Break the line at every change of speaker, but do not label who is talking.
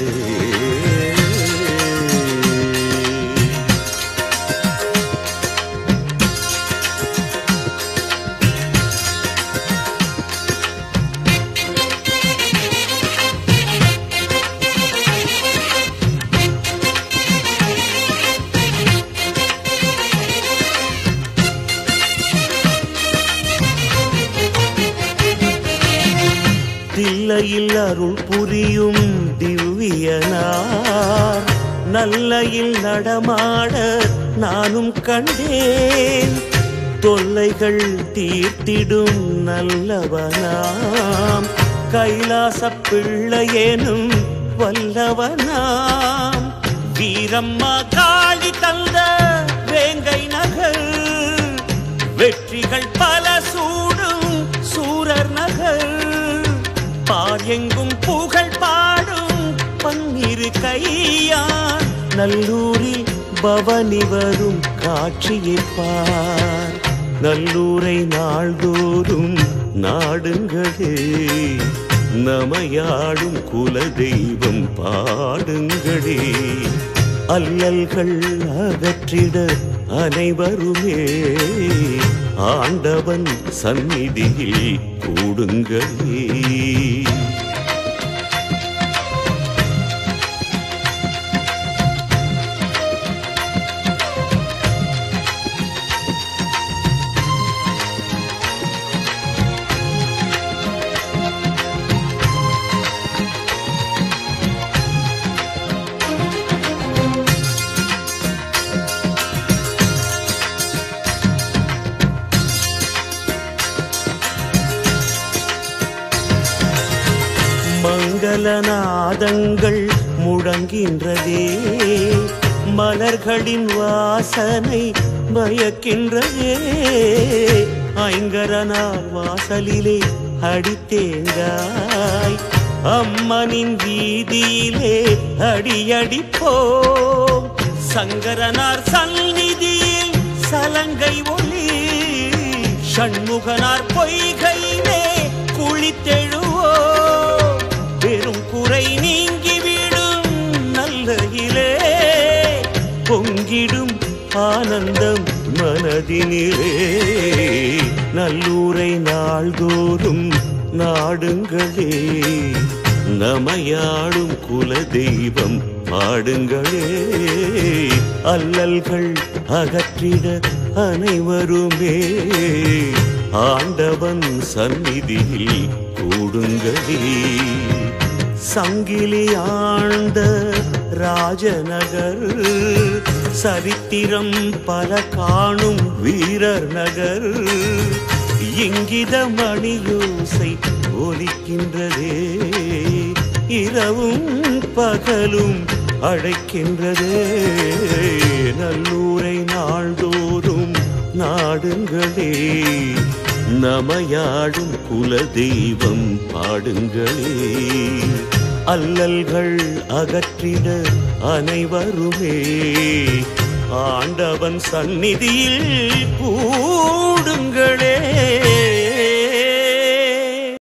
பாடுங்களே. தில்லையில் அருள் புரியும் திவ்வியனார் நல்லையில் நடமாட நானும் கண்டேன். தொல்லைகள் தீர்த்திடும் நல்லவனாம் கைலாச பிள்ளையேனும் வல்லவனாம். வீரம்மா காளி தந்த வேங்கை நகர் வெற்றிகள் பல சூடும் சூரர் நகர். பார் எங்கும் புகழ் பாடும் பன்னிரு கையான் நல்லூரில் பவனி வரும் காட்சியைப் பார். நல்லூரை நாள்தோறும் நாடுங்களே, நமையாடும் குலதெய்வம் பாடுங்களே. அல்லல்கள் அகற்றிட அனைவருமே ஆண்டவன் சந்நிதியில் கூடுங்களே. மங்களநாதங்கள் முழங்கின்றதே, மலர்களின் வாசனை மயக்கின்றதே. ஐங்கரனார் வாசலிலே அடித்தேங்காய் அம்மனின் வீதியிலே அடியடிப்போம். சங்கரனார் சந்நிதியில் சலங்கை ஒளி, ஷண்முகனார் பொய்கையிலே குளித்தெழுவோம். பெரும் குறை நீங்கிவிடும் நல்லையிலே பொங்கிடும் ஆனந்தம் மனதினிலே. நல்லூரை நாள்தோறும் நாடுங்களே, நமையாடும் குலதெய்வம் பாடுங்களே. அல்லல்கள் அகற்றிட அனைவருமே ஆண்டவன் சந்நிதியில் கூடுங்களே. சங்கிலி ஆண்ட ராஜநகர், சரித்திரம் பல காணும் வீரர் நகர். இங்கித மணியோசை ஒலிக்கின்றதே, இரவும் பகலும் அழைக்கின்றதே. நல்லூரை நாள்தோறும் நாடுங்களே, நமையாடும் குலதெய்வம் பாடுங்களே. அல்லல்கள் அகற்றிட அனைவருமே ஆண்டவன் சந்நிதியில் கூடுங்களே.